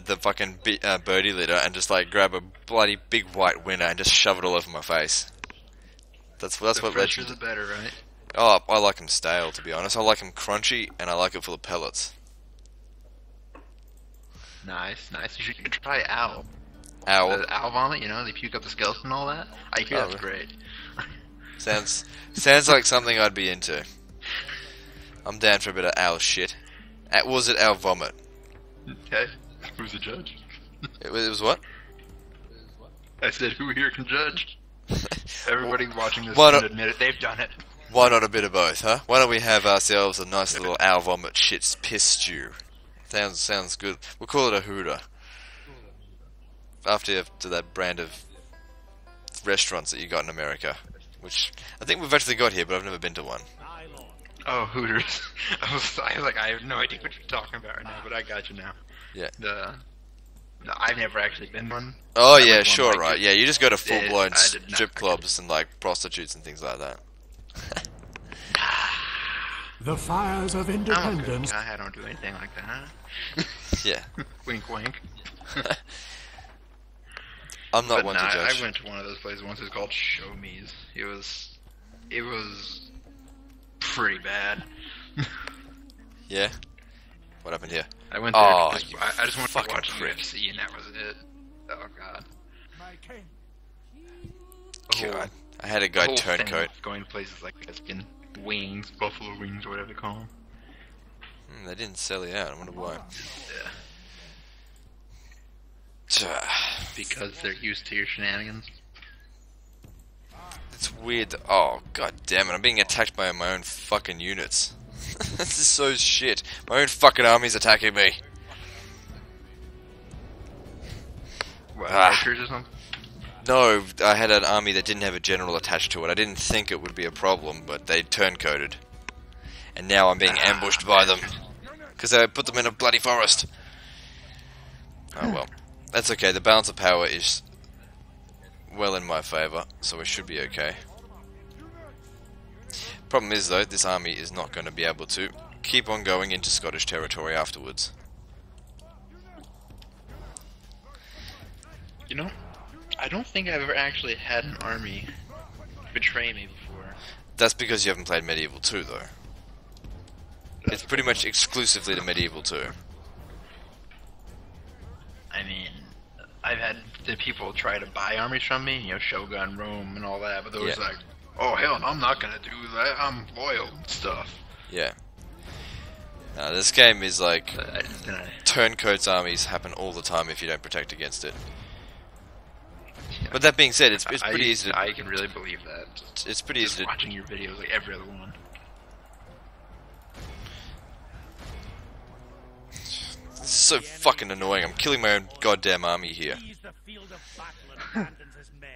the fucking birdie litter and just like grab a bloody big white winner and just shove it all over my face. That's what fresher the better, right? Oh, I like them stale, to be honest. I like them crunchy, and I like it full of pellets. Nice, nice. You should try owl. Owl. The owl vomit, you know, they puke up the skeleton and all that. I hear that's great. Sounds like something I'd be into. I'm down for a bit of owl shit. Was it owl vomit? Okay. Who's the judge? It was what? I said, who here can judge? Everybody watching this Why can not- admit it. They've done it. Why not a bit of both, huh? Why don't we have ourselves a nice little owl vomit shit piss stew? Sounds good. We'll call it a hooter. After that brand of restaurants that you got in America, which I think we've actually got here, but I've never been to one. Oh, Hooters. I was like, I have no idea what you're talking about right now, but I got you now. Yeah. No, I've never actually been one. Oh I yeah, went to sure, one, like, right. Yeah, you just go to full-blown I did not strip forget. clubs and like prostitutes and things like that. The fires of I'm a good independence. guy. I don't do anything like that. Yeah. Wink, wink. I'm not But one nah, to judge. I went to one of those places once. It's called Show Me's. It was pretty bad. Yeah. What happened here? I went there. Oh, 'cause you I just wanted to fucking watch prick. UFC, and that was it. Oh god. My king. The whole- God, I had a the guy whole thing turncoat. of going to places like this, getting wings, buffalo wings, or whatever they call them. They didn't sell it out. I wonder why. Yeah. Because they're used to your shenanigans. It's weird. Oh, god damn it. I'm being attacked by my own fucking units. This is so shit. My own fucking army's attacking me. What, Ah. archers or something? No, I had an army that didn't have a general attached to it. I didn't think it would be a problem, but they turncoated. And now I'm being ambushed by them. Because I put them in a bloody forest. Oh well. That's okay. The balance of power is well in my favour, so we should be okay. Problem is though, this army is not going to be able to keep on going into Scottish territory afterwards. You know, I don't think I've ever actually had an army betray me before. That's because you haven't played Medieval 2 though. It's pretty much exclusively to Medieval 2. I mean, I've had the people try to buy armies from me, you know, Shogun, Rome, and all that, but there was Yeah. like, oh hell, no, I'm not gonna do that, I'm loyal and stuff. Yeah. This game is like Then I, turncoats armies happen all the time if you don't protect against it. But that being said, it's pretty easy to I can really believe that. it's pretty Just easy to watching your videos, like every other one. This is so fucking annoying. I'm killing my own goddamn army here. Sees the field of battle and abandons his men.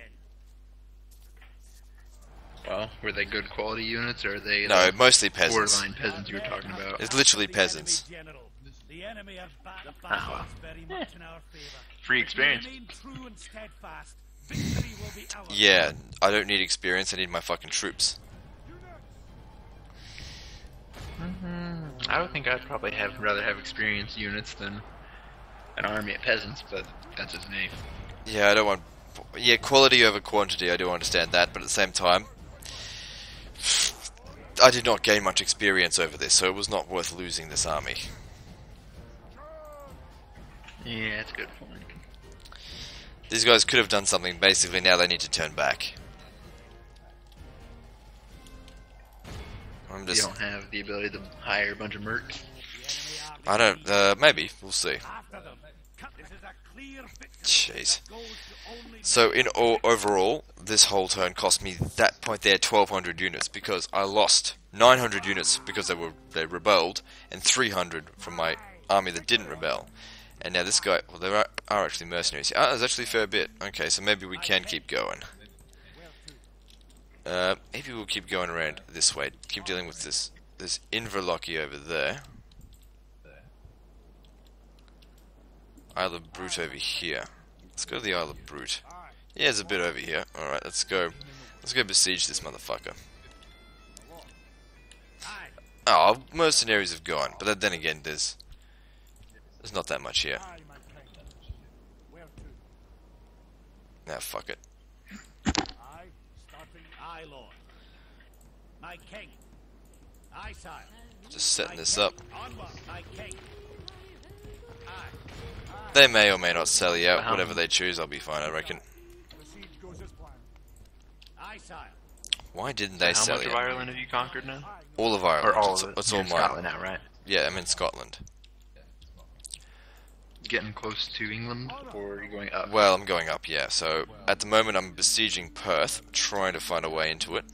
Well, were they good quality units, or are they No, the mostly peasants. borderline peasants you were talking about? It's literally The peasants. enemy general. The enemy has the battle is very much in our favor. Free experience. If we remain true and steadfast, victory will be ours. Yeah, I don't need experience, I need my fucking troops. I would think I'd probably rather have experienced units than an army of peasants, but that's just me. Yeah, I don't want... Yeah, quality over quantity, I do understand that, but at the same time... I did not gain much experience over this, so it was not worth losing this army. Yeah, that's a good point. These guys could have done something, basically now they need to turn back. I'm You just... don't have the ability to hire a bunch of mercs. I don't... maybe, we'll see. After them. This is a clear victory. Jeez. Goes to only So in overall, this whole turn cost me that point there 1,200 units because I lost 900 units because they rebelled and 300 from my army that didn't rebel. And now this guy, well, there are actually mercenaries. Ah, there's actually a fair bit. Okay, so maybe we can keep going. Maybe we'll keep going around this way. Keep dealing with this Inverlochy over there. Isle of Brute over here. Let's go to the Isle of Brute. Yeah, there's a bit over here. Alright, let's go. Let's go besiege this motherfucker. Oh, mercenaries have gone. But then again, there's not that much here. Nah, fuck it. I, starting I, Lord. My king. Aye, sire. Just setting this up. Onward, my king. They may or may not sell you out. Wow. Whatever they choose, I'll be fine, I reckon. The siege goes as planned. Aye, sire. Why didn't they How sell much you of out? Ireland have you conquered now? All of Ireland. Or all of it? It's You're all in mine. Scotland now, right? Yeah, I'm in Scotland. Getting close to England, or are you going up? Well, I'm going up, yeah. So, at the moment, I'm besieging Perth, trying to find a way into it.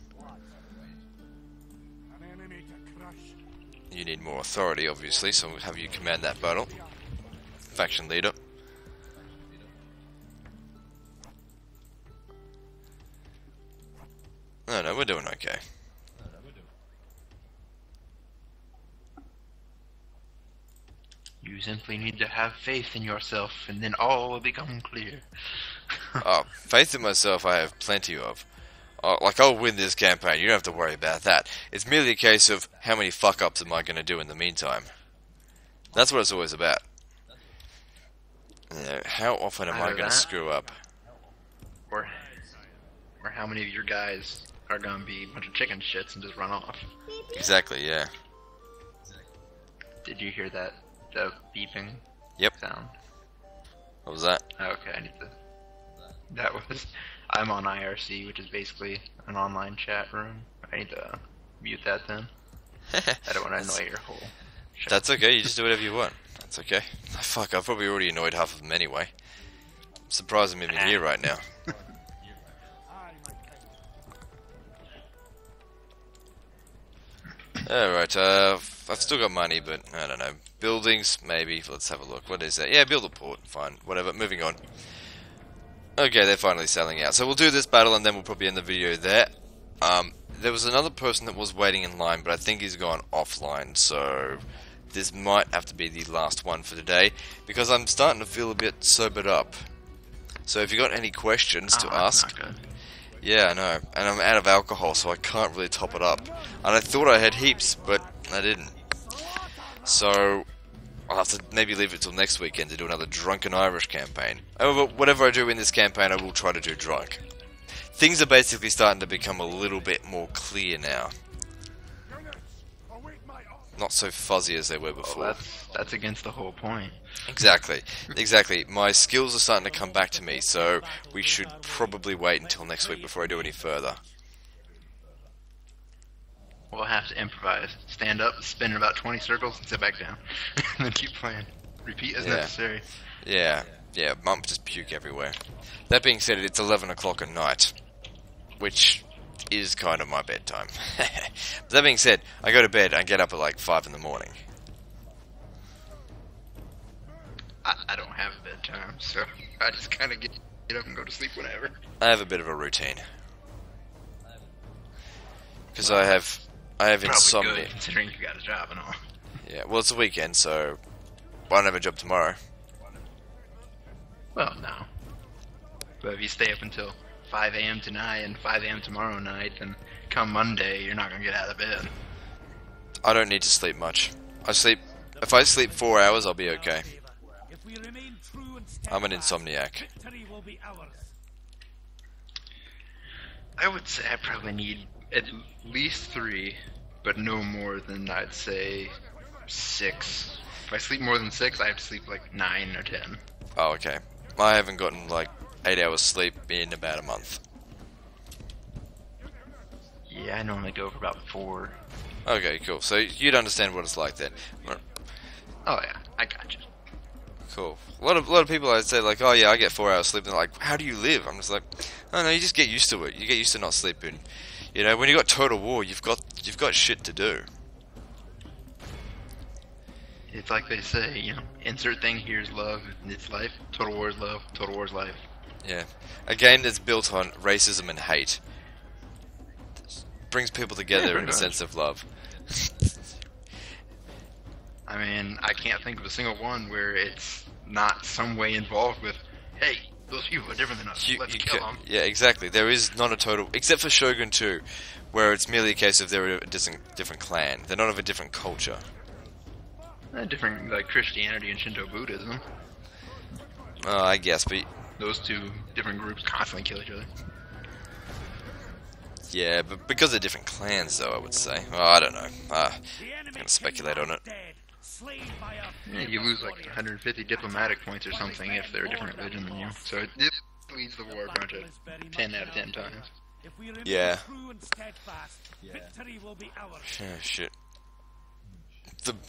An enemy to crush. You need more authority, obviously, so we'll have you command that battle. Faction leader. No, we're doing okay. You simply need to have faith in yourself, and then all will become clear. Oh, faith in myself I have plenty of. Like, I'll win this campaign, you don't have to worry about that. It's merely a case of how many fuck-ups am I going to do in the meantime. That's what it's always about. You know, how often am I Either going to that- screw up? Or how many of your guys are gonna be a bunch of chicken shits and just run off? Exactly, yeah. Did you hear that? The beeping Yep. sound? What was that? Okay, I need to. That was. I'm on IRC, which is basically an online chat room. I need to mute that then. I don't want to annoy your whole chat. That's okay, you just do whatever you want. That's okay. Fuck, I've probably already annoyed half of them anyway. I'm surprised I'm even here right now. Alright, I've still got money, but I don't know. Buildings, maybe. Let's have a look. What is that? Yeah, build a port. Fine. Whatever. Moving on. Okay, they're finally selling out. So we'll do this battle and then we'll probably end the video there. There was another person that was waiting in line, but I think he's gone offline, so this might have to be the last one for today, because I'm starting to feel a bit sobered up. So if you got any questions to that's ask... not good. Yeah, I know, and I'm out of alcohol, so I can't really top it up. And I thought I had heaps, but I didn't. So, I'll have to maybe leave it till next weekend to do another Drunken Irish campaign. However, whatever I do in this campaign, I will try to do drunk. Things are basically starting to become a little bit more clear now. Not so fuzzy as they were before. Well, that's against the whole point. Exactly, exactly. My skills are starting to come back to me, so we should probably wait until next week before I do any further. We'll have to improvise. Stand up, spin in about 20 circles, and sit back down. And then keep playing. Repeat as Yeah. necessary. Yeah, Mum just puke everywhere. That being said, it's 11 o'clock at night, which is kind of my bedtime. But that being said, I go to bed and get up at like 5 in the morning. I don't have a bedtime, so I just kind of get up and go to sleep whenever. I have a bit of a routine. Because I have Probably insomnia. good, considering you got a job and all. Yeah, well, it's a weekend, so I don't have a job tomorrow. Well, no. But if you stay up until 5 a.m. tonight and 5 a.m. tomorrow night, then come Monday, you're not going to get out of bed. I don't need to sleep much. If I sleep 4 hours, I'll be okay. If we remain true and I'm an steadfast, insomniac. victory will be ours. I would say I probably need at least 3, but no more than, I'd say, 6. If I sleep more than 6, I have to sleep like 9 or 10. Oh, okay. I haven't gotten like 8 hours sleep in about a month. Yeah, I normally go for about 4. Okay, cool. So you'd understand what it's like then. Oh yeah, I got you. Cool. A lot of people I'd say like, oh yeah, I get 4 hours sleep. And they're like, how do you live? I'm just like, oh no, you just get used to it. You get used to not sleeping. You know, when you got Total War, you've got shit to do. It's like they say, you know, insert thing here is love, it's life. Total War is love, Total War is life. Yeah. A game that's built on racism and hate. Brings people together in pretty a much. sense of love. I mean, I can't think of a single one where it's not some way involved with, hey, those people are different than us, let's kill them. Yeah, exactly. There is not a total, except for Shogun 2, where it's merely a case of they're a different clan. They're not of a different culture. Different, like Christianity and Shinto Buddhism. Oh, I guess, but Those two different groups constantly kill each other. Yeah, but because they're different clans, though, I would say. Oh, I don't know. I'm gonna speculate on it. Yeah, you lose like 150 diplomatic points or something if they're a different religion than you. So it leads the war bunch of 10 out of 10 times. Yeah. Oh, shit.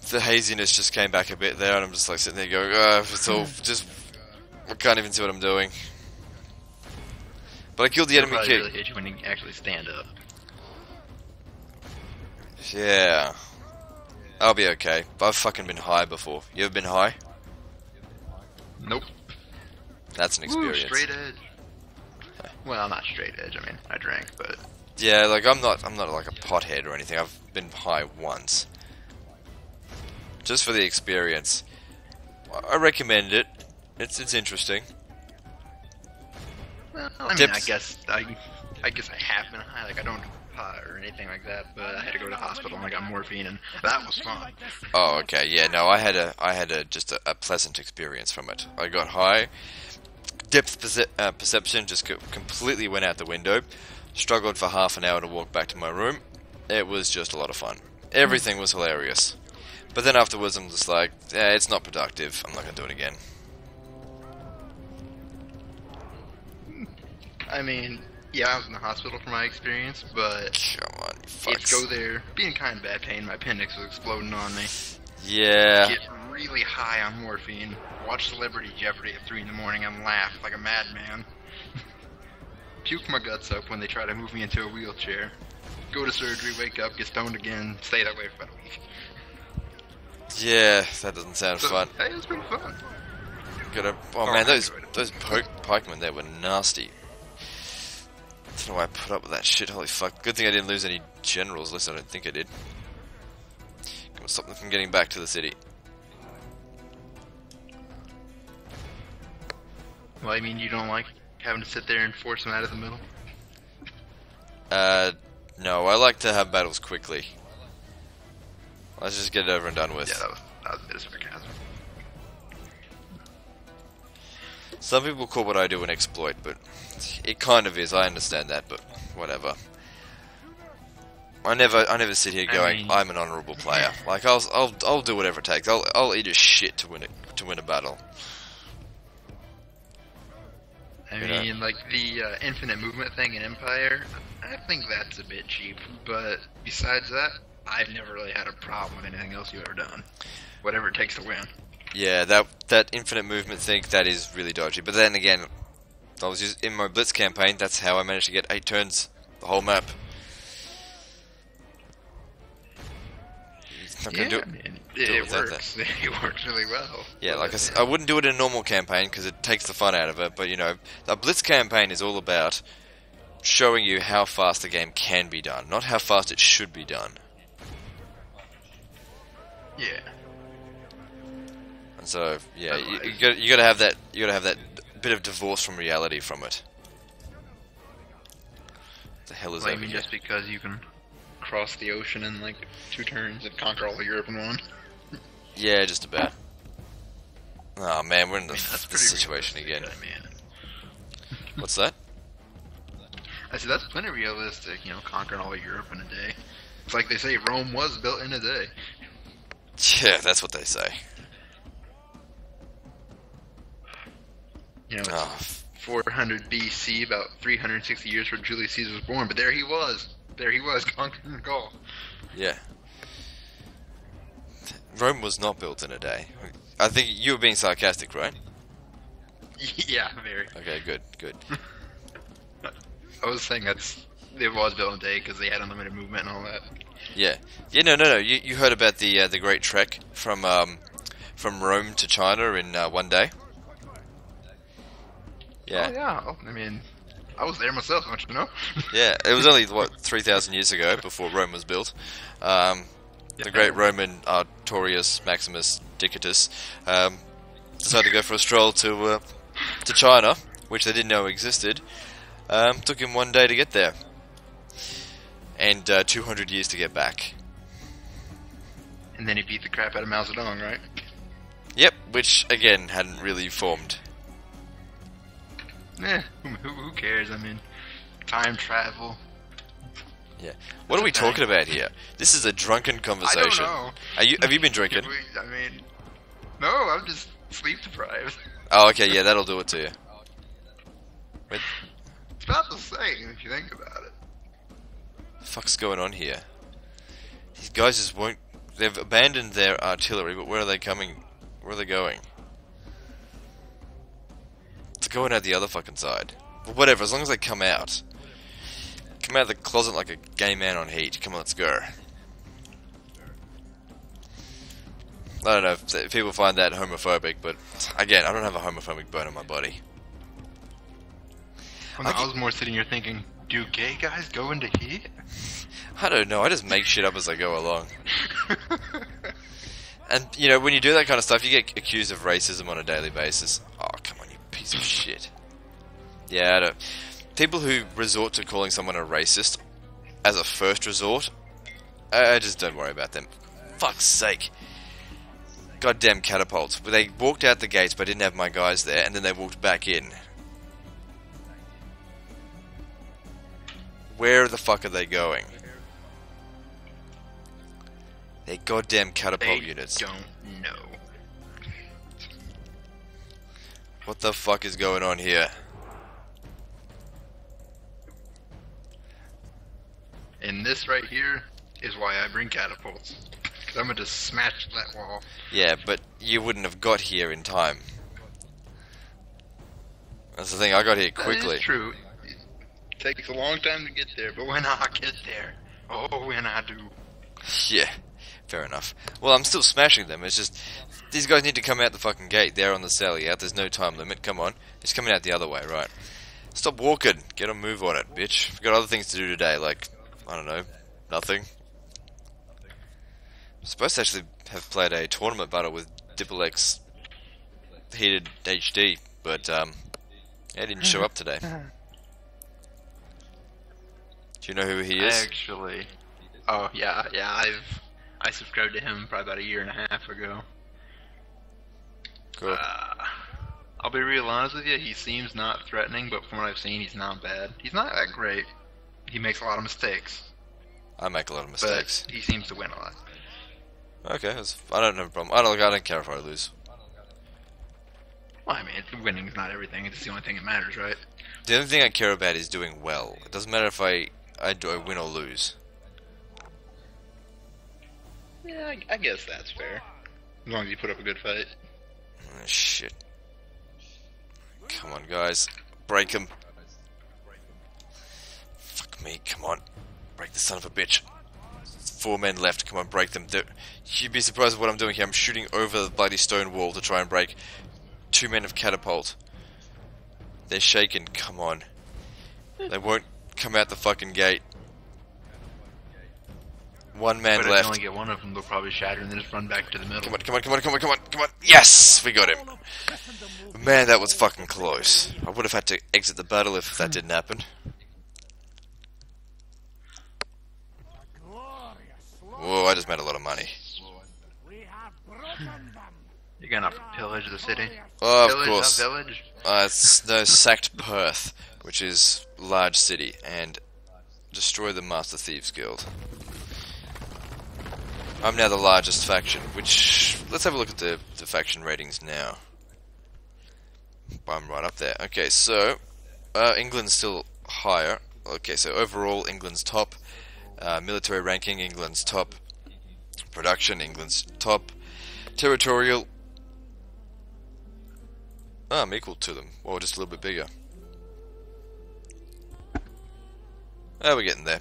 The haziness just came back a bit there, and I'm just like sitting there going, it's all just... I can't even see what I'm doing. But I killed the enemy It'll king. really hit you when you actually stand up. Yeah. I'll be okay. I've fucking been high before. You ever been high? Nope. That's an experience. Ooh, straight edge. Well, not straight edge. I mean, I drank, but Yeah, like I'm not like a pothead or anything. I've been high once. Just for the experience. I recommend it. It's interesting. well, I mean, Tips. I guess I have been high. Like I don't do pot or anything like that, but I had to go to the hospital and I got morphine, and that was fun. Oh, okay. Yeah, no, I had just a pleasant experience from it. I got high. Depth perception just completely went out the window. Struggled for half an hour to walk back to my room. It was just a lot of fun. Everything was hilarious. But then afterwards, I'm just like, it's not productive. I'm not gonna do it again. I mean, yeah, I was in the hospital for my experience, but Come on, you it's fucks. go there, being kind of bad pain. My appendix was exploding on me. Yeah. Get really high on morphine. Watch Celebrity Jeopardy at 3 in the morning and laugh like a madman. Puke my guts up when they try to move me into a wheelchair. Go to surgery, wake up, get stoned again, stay that way for about a week. Yeah, that doesn't sound So, fun. hey, it was pretty fun. Oh man, I those enjoyed it. pikemen there were nasty. I don't know why I put up with that shit. Holy fuck! Good thing I didn't lose any generals. At least I don't think I did. Gonna stop them from getting back to the city. Well, I mean, you don't like having to sit there and force them out of the middle? No, I like to have battles quickly. Let's just get it over and done with. Yeah, that was a bit of sarcasm. Some people call what I do an exploit, but it kind of is. I understand that, but whatever. I never sit here going, I'm an honourable player. Like I'll do whatever it takes. I'll eat a shit to win a battle. I You know? mean, like the infinite movement thing in Empire, I think that's a bit cheap. But besides that, I've never really had a problem with anything else you've ever done. Whatever it takes to win. Yeah, that infinite movement thing, that is really dodgy. But then again, I was in my Blitz campaign. That's how I managed to get 8 turns, the whole map. Not gonna Yeah, do I mean, do it it without works. It works really well. Yeah, like I wouldn't do it in a normal campaign because it takes the fun out of it. But you know, the Blitz campaign is all about showing you how fast the game can be done, not how fast it should be done. Yeah. And so, yeah, Otherwise- you gotta have that. You gotta have that bit of divorce from reality from it. What the hell is Well, I over mean, here? just because you can cross the ocean in like 2 turns and conquer all of Europe in one. Yeah, just about. Oh man, we're in I mean, that's the pretty situation realistic, again. I mean, What's that? I said that's plenty realistic. You know, conquering all of Europe in a day. It's like they say Rome was built in a day. Yeah, that's what they say. You know, it's Oh, 400 BC, about 360 years before Julius Caesar was born, but there he was. There he was, conquering Gaul. yeah. Rome was not built in a day. I think you were being sarcastic, right? Yeah, very. Okay, good. I was saying it was built in a day because they had unlimited movement and all that. Yeah. Yeah, no. You heard about the Great Trek from Rome to China in one day? Yeah. Oh, yeah. Oh, I mean, I was there myself, don't you know? Yeah, it was only, 3,000 years ago, before Rome was built. The great Roman Artorius Maximus Dicatus decided to go for a stroll to China, which they didn't know existed. Took him one day to get there. And 200 years to get back. And then he beat the crap out of Mao Zedong, right? Yep, which, again, hadn't really formed. Who cares? I mean, time travel. Yeah. What are we talking about here? This is a drunken conversation. I don't know. Have you been drinking? I mean, no, I'm just sleep deprived. Oh, okay, yeah, that'll do it to you. Wait, It's about the same if you think about it. the fuck's going on here? These guys just won't... They've abandoned their artillery, but where are they coming? Where are they going? It's going out the other fucking side. But whatever, as long as they come out. Come out of the closet like a gay man on heat. Come on, let's go. I don't know if people find that homophobic, but again, I don't have a homophobic bone in my body. Well, I was more sitting here thinking, do gay guys go into heat? I don't know, I just make shit up as I go along. And, you know, when you do that kind of stuff, you get accused of racism on a daily basis. Oh, come on, you piece of shit. Yeah, I don't... People who resort to calling someone a racist as a first resort, I just don't worry about them. Fuck's sake. Goddamn catapults. They walked out the gates, but I didn't have my guys there, and then they walked back in. Where the fuck are they going? They're goddamn catapult units. Don't know. What the fuck is going on here? And this right here is why I bring catapults. Because I'm going to smash that wall. Yeah, but you wouldn't have got here in time. That's the thing, I got here quickly. That is true. It takes a long time to get there, but when I get there, oh, when I do. Yeah, fair enough. Well, I'm still smashing them, it's just... These guys need to come out the fucking gate. They're on the sally out, there's no time limit, come on. It's coming out the other way, right. Stop walking, get a move on it, bitch. We've got other things to do today, like, I don't know, nothing. I'm supposed to actually have played a tournament battle with Dipplex Heated HD, but, he didn't show up today. Do you know who he is? Actually, oh yeah, I subscribed to him probably about a year and a half ago. Cool. I'll be real honest with you, he seems not threatening, but from what I've seen, he's not bad. He's not that great. He makes a lot of mistakes. I make a lot of mistakes. But he seems to win a lot. Okay, I don't have a problem. I don't care if I lose. Well, I mean, winning's not everything. It's the only thing that matters, right? The only thing I care about is doing well. It doesn't matter if I win or lose. Yeah, I guess that's fair. As long as you put up a good fight. Oh, shit. Come on, guys. Break him. Fuck me, come on. Break the son of a bitch. 4 men left, come on, break them. You'd be surprised at what I'm doing here. I'm shooting over the bloody stone wall to try and break 2 men of catapult. They're shaken, come on. They won't come out the fucking gate. 1 man but left. If you only get one of them, they'll probably shatter and then just run back to the middle. Come on, come on, come on, come on, come on, come on. Yes! We got him. Man, that was fucking close. I would have had to exit the battle if that didn't happen. Whoa, I just made a lot of money. You're gonna pillage the city? Oh, of Pillage course. the village? Sacked Perth, which is large city, and destroy the Master Thieves Guild. I'm now the largest faction, which... Let's have a look at the faction ratings now. I'm right up there. Okay, so... England's still higher. Okay, so overall, England's top. Military ranking, England's top. Production, England's top. Territorial... Oh, I'm equal to them. Or just a little bit bigger. Oh, we're getting there.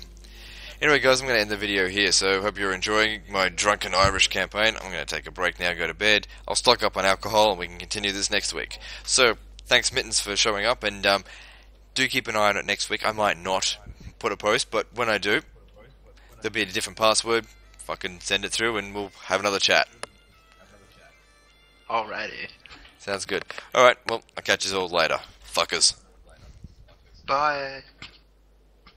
Anyway, guys, I'm going to end the video here, so hope you're enjoying my Drunken Irish campaign. I'm going to take a break now, go to bed. I'll stock up on alcohol, and we can continue this next week. So, thanks, Mittens, for showing up, and do keep an eye on it next week. I might not put a post, but when I do, there'll be a different password. Fucking send it through, and we'll have another chat. Alrighty. Sounds good. Alright, well, I'll catch you all later. Fuckers. Bye.